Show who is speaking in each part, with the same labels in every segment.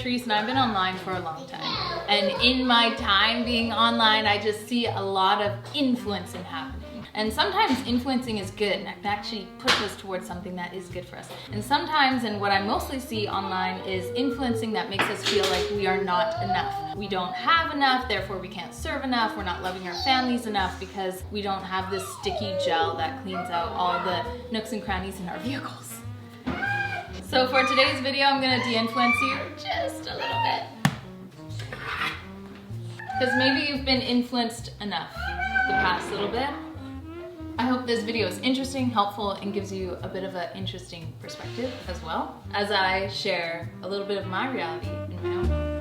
Speaker 1: Patrice and I've been online for a long time. And in my time being online, I just see a lot of influencing happening. And sometimes influencing is good and it can actually push us towards something that is good for us. And sometimes, and what I mostly see online, is influencing that makes us feel like we are not enough. We don't have enough, therefore we can't serve enough. We're not loving our families enough because we don't have this sticky gel that cleans out all the nooks and crannies in our vehicles. So for today's video, I'm gonna de-influence you just a little bit. Because maybe you've been influenced enough the past little bit. I hope this video is interesting, helpful, and gives you a bit of an interesting perspective as well, as I share a little bit of my reality in my own home.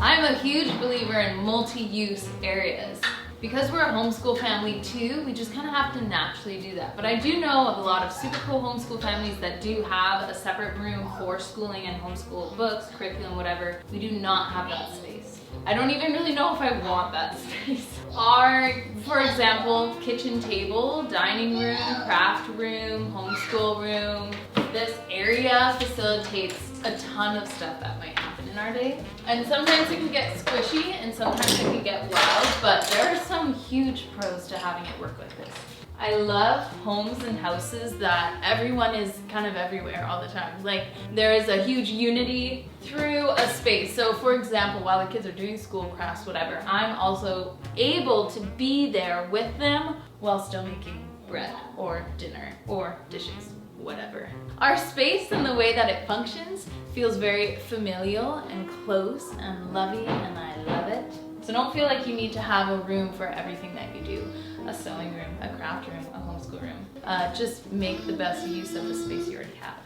Speaker 1: I'm a huge believer in multi-use areas. Because we're a homeschool family too, we just kind of have to naturally do that. But I do know of a lot of super cool homeschool families that do have a separate room for schooling and homeschool books, curriculum, whatever. We do not have that space. I don't even really know if I want that space. Our, for example, kitchen table, dining room, craft room, homeschool room, this area facilitates a ton of stuff that might happen in our day. And sometimes it can get squishy and sometimes it can get wild, but there are some huge pros to having it work like this. I love homes and houses that everyone is kind of everywhere all the time. Like, there is a huge unity through a space. So for example, while the kids are doing school crafts, whatever, I'm also able to be there with them while still making bread or dinner or dishes, whatever. Our space and the way that it functions feels very familial and close and lovey, and I love it. So don't feel like you need to have a room for everything that you do. A sewing room, a craft room, a homeschool room. Just make the best use of the space you already have.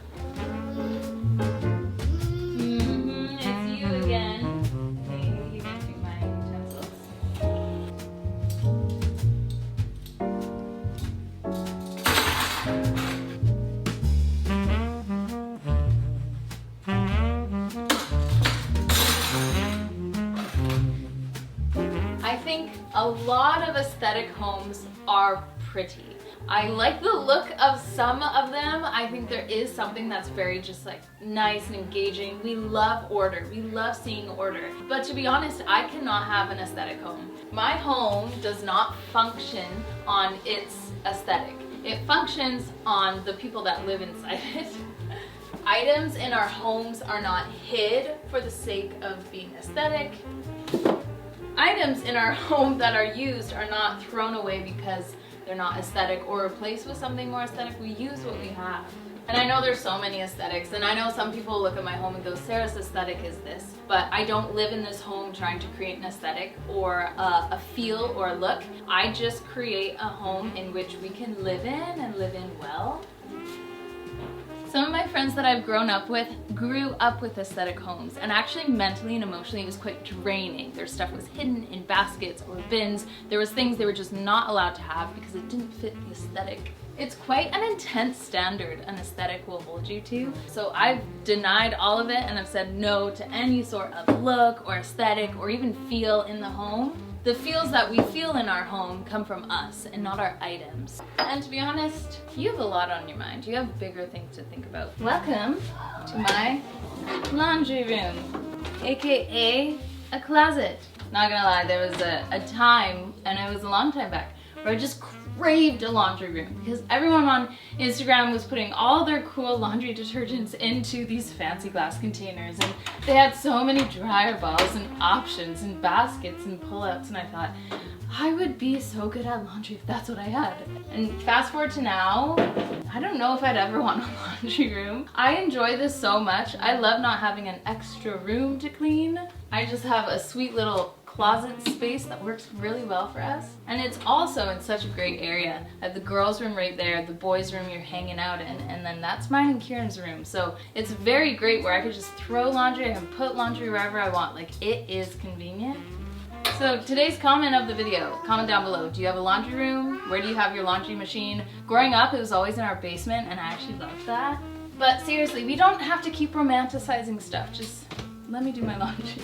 Speaker 1: It's you again. Maybe you can do my utensils. I think a lot of aesthetic homes are pretty. I like the look of some of them. I think there is something that's very just like nice and engaging. We love order. We love seeing order. But to be honest, I cannot have an aesthetic home. My home does not function on its aesthetic. It functions on the people that live inside it. Items in our homes are not hid for the sake of being aesthetic. Items in our home that are used are not thrown away because they're not aesthetic or replaced with something more aesthetic. We use what we have. And I know there's so many aesthetics, and I know some people look at my home and go, Sarah's aesthetic is this, but I don't live in this home trying to create an aesthetic or a feel or a look. I just create a home in which we can live in and live in well. Some of my friends that I've grown up with grew up with aesthetic homes, and actually mentally and emotionally it was quite draining. Their stuff was hidden in baskets or bins. There was things they were just not allowed to have because it didn't fit the aesthetic. It's quite an intense standard an aesthetic will hold you to. So I've denied all of it and I've said no to any sort of look or aesthetic or even feel in the home. The feels that we feel in our home come from us and not our items. And to be honest, you have a lot on your mind. You have bigger things to think about. Welcome to my laundry room, aka a closet. Not gonna lie, there was a time, and it was a long time back, where I just craved a laundry room because everyone on Instagram was putting all their cool laundry detergents into these fancy glass containers, and they had so many dryer balls and options and baskets and pull-outs, and I thought, I would be so good at laundry if that's what I had. And fast forward to now, I don't know if I'd ever want a laundry room. I enjoy this so much. I love not having an extra room to clean. I just have a sweet little closet space that works really well for us. And it's also in such a great area. I have the girls' room right there, the boys' room you're hanging out in, and then that's mine and Kieran's room. So it's very great where I could just throw laundry, I can put laundry wherever I want. Like, it is convenient. So today's comment of the video, comment down below. Do you have a laundry room? Where do you have your laundry machine? Growing up, it was always in our basement, and I actually loved that. But seriously, we don't have to keep romanticizing stuff. Just let me do my laundry.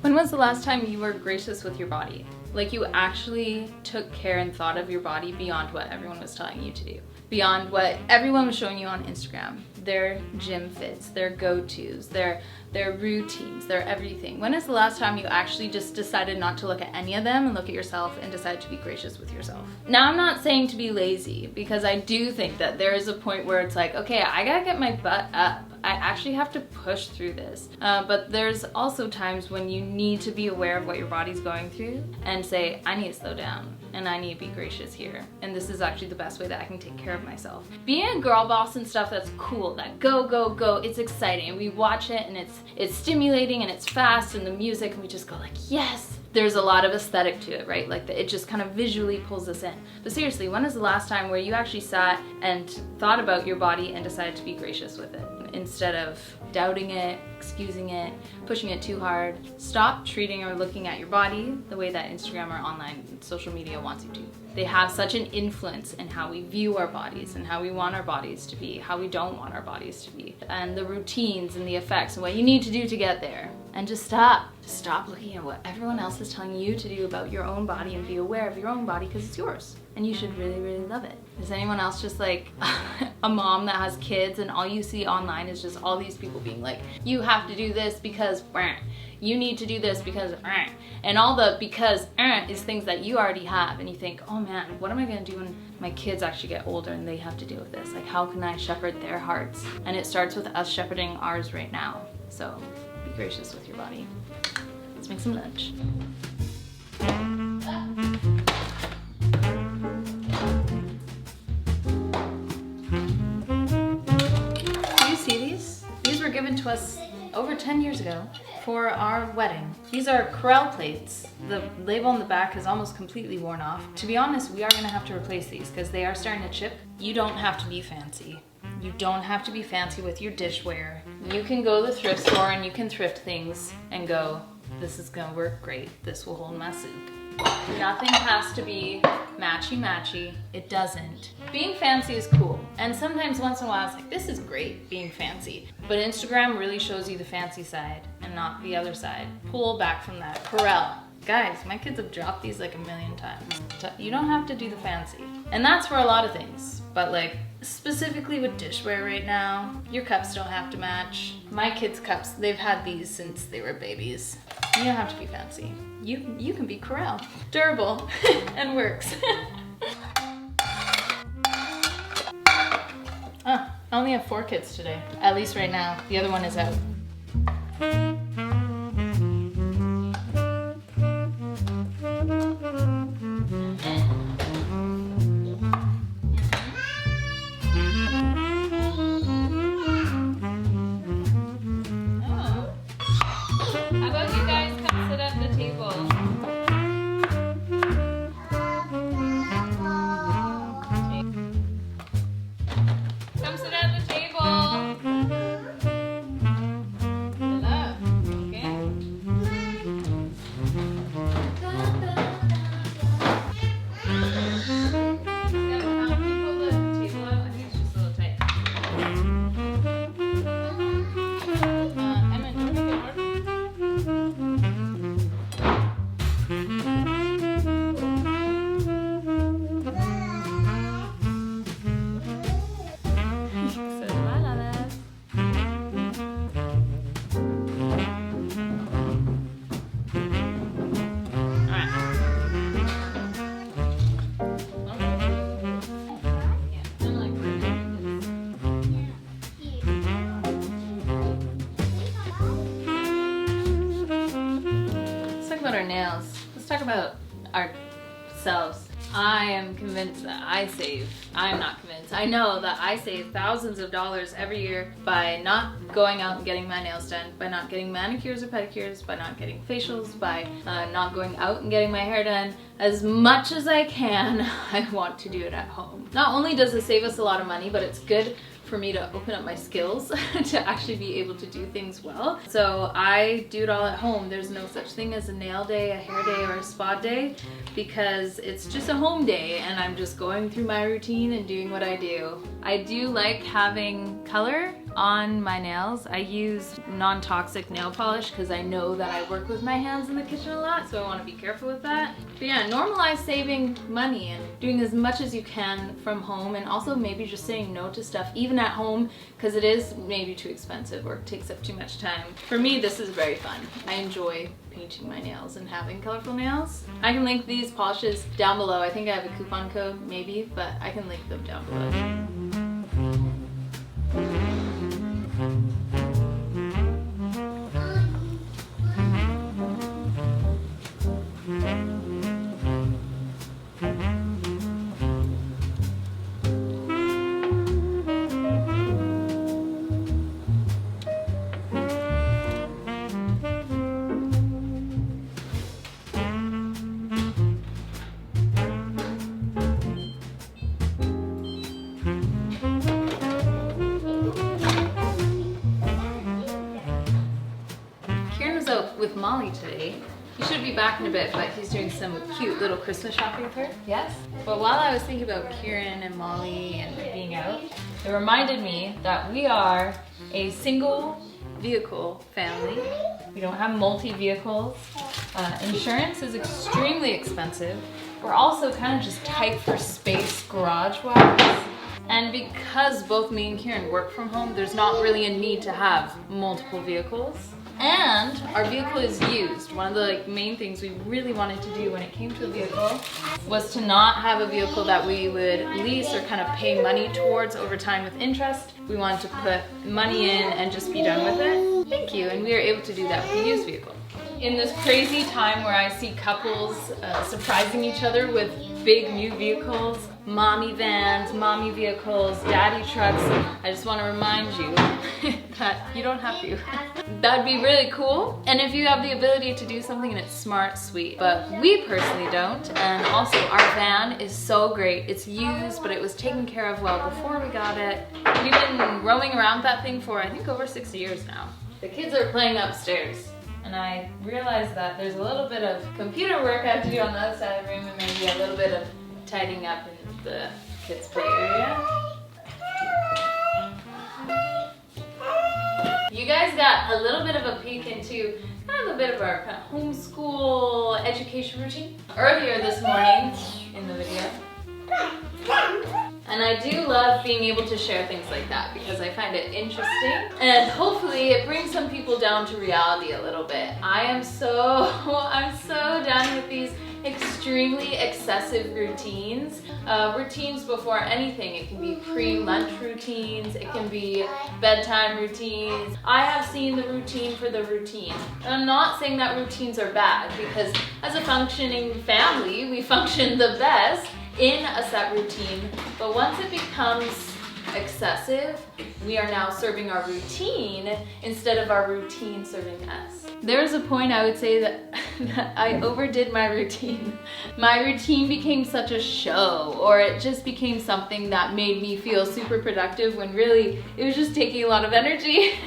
Speaker 1: When was the last time you were gracious with your body? Like you actually took care and thought of your body beyond what everyone was telling you to do. Beyond what everyone was showing you on Instagram. Their gym fits, their go-tos, their routines, their everything. When is the last time you actually just decided not to look at any of them and look at yourself and decide to be gracious with yourself? Now, I'm not saying to be lazy, because I do think that there is a point where it's like, okay, I gotta get my butt up. I actually have to push through this. But there's also times when you need to be aware of what your body's going through and say, I need to slow down and I need to be gracious here. And this is actually the best way that I can take care of myself. Being a girl boss and stuff, that's cool. That go, go, go, it's exciting. And we watch it and it's stimulating and it's fast and the music and we just go like, yes. There's a lot of aesthetic to it, right? Like it just kind of visually pulls us in. But seriously, when is the last time where you actually sat and thought about your body and decided to be gracious with it? Instead of doubting it, excusing it, pushing it too hard. Stop treating or looking at your body the way that Instagram or online social media wants you to. They have such an influence in how we view our bodies and how we want our bodies to be, how we don't want our bodies to be, and the routines and the effects and what you need to do to get there. And just stop. Just stop looking at what everyone else is telling you to do about your own body and be aware of your own body because it's yours. And you should really, really love it. Is anyone else just like a mom that has kids and all you see online is just all these people being like, you have to do this because you need to do this because and all the because is things that you already have, and you think, oh man, what am I gonna do when my kids actually get older and they have to deal with this? Like, how can I shepherd their hearts? And it starts with us shepherding ours right now. So be gracious with your body. Let's make some lunch. Do you see these? These were given to us over 10 years ago for our wedding. These are Corelle plates. The label on the back is almost completely worn off. To be honest, we are gonna have to replace these because they are starting to chip. You don't have to be fancy. You don't have to be fancy with your dishware. You can go to the thrift store and you can thrift things and go, this is gonna work great. This will hold my soup. Nothing has to be matchy-matchy. It doesn't. Being fancy is cool. And sometimes once in a while it's like, this is great being fancy. But Instagram really shows you the fancy side and not the other side. Pull back from that. Corelle. Guys, my kids have dropped these like a million times. You don't have to do the fancy. And that's for a lot of things. But like, specifically with dishware right now, your cups don't have to match. My kids' cups, they've had these since they were babies. You don't have to be fancy. You can be Corelle. Durable and works. I only have 4 kids today. At least right now. The other one is out. Our nails. Let's talk about ourselves. I am convinced that I save. I'm not convinced. I know that I save thousands of dollars every year by not going out and getting my nails done, by not getting manicures or pedicures, by not getting facials, by not going out and getting my hair done. As much as I can, I want to do it at home. Not only does it save us a lot of money, but it's good for me to open up my skills to actually be able to do things well. So I do it all at home. There's no such thing as a nail day, a hair day, or a spa day, because it's just a home day and I'm just going through my routine and doing what I do. I do like having color on my nails. I use non-toxic nail polish because I know that I work with my hands in the kitchen a lot, so I want to be careful with that. But yeah, normalize saving money and doing as much as you can from home, and also maybe just saying no to stuff even at home because it is maybe too expensive or takes up too much time. For me, this is very fun. I enjoy painting my nails and having colorful nails. I can link these polishes down below. I think I have a coupon code maybe, but I can link them down below. With Molly today. He should be back in a bit, but he's doing some cute little Christmas shopping with her. Yes? But while I was thinking about Kieran and Molly and being out, it reminded me that we are a single vehicle family. We don't have multi-vehicles. Insurance is extremely expensive. We're also kind of just tight for space garage-wise. And because both me and Kieran work from home, there's not really a need to have multiple vehicles. And our vehicle is used. One of the main things we really wanted to do when it came to a vehicle was to not have a vehicle that we would lease or kind of pay money towards over time with interest. We wanted to put money in and just be done with it. Thank you. And we were able to do that with a used vehicle. In this crazy time where I see couples surprising each other with big new vehicles, mommy vans, mommy vehicles, daddy trucks, I just want to remind you that you don't have to. That would be really cool. And if you have the ability to do something and it's smart, sweet. But we personally don't. And also our van is so great. It's used, but it was taken care of well before we got it. We've been roaming around that thing for I think over 6 years now. The kids are playing upstairs. And I realized that there's a little bit of computer work I have to do on the other side of the room, and maybe a little bit of tidying up in the kids' play area. You guys got a little bit of a peek into kind of a bit of our kind of homeschool education routine earlier this morning in the video. And I do love being able to share things like that because I find it interesting and hopefully it brings some people down to reality a little bit. I'm so done with these extremely excessive routines. Routines before anything. It can be pre-lunch routines, it can be bedtime routines. I have seen the routine for the routine. And I'm not saying that routines are bad because as a functioning family, we function the best in a set routine, but once it becomes excessive, we are now serving our routine instead of our routine serving us. There was a point I would say that I overdid my routine. My routine became such a show, or it just became something that made me feel super productive when really it was just taking a lot of energy.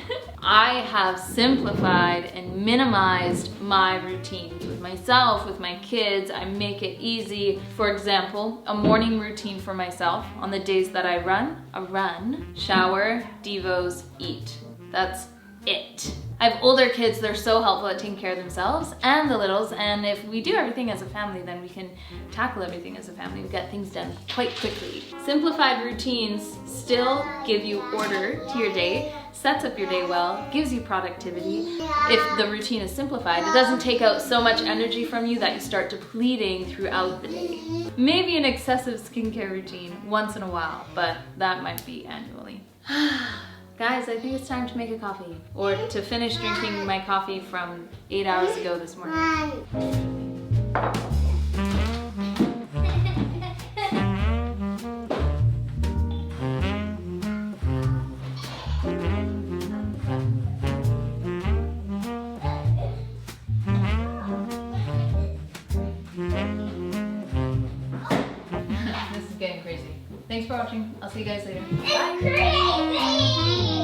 Speaker 1: I have simplified and minimized my routine with myself, with my kids. I make it easy. For example, a morning routine for myself on the days that I run, shower, devos, eat. That's it. I have older kids, they're so helpful at taking care of themselves and the littles, and if we do everything as a family, then we can tackle everything as a family. We get things done quite quickly. Simplified routines still give you order to your day, sets up your day well, gives you productivity. If the routine is simplified, it doesn't take out so much energy from you that you start depleting throughout the day. Maybe an excessive skincare routine once in a while, but that might be annually. Guys, I think it's time to make a coffee. Or to finish drinking my coffee from 8 hours ago this morning. Thanks for watching. I'll see you guys later.
Speaker 2: It's crazy!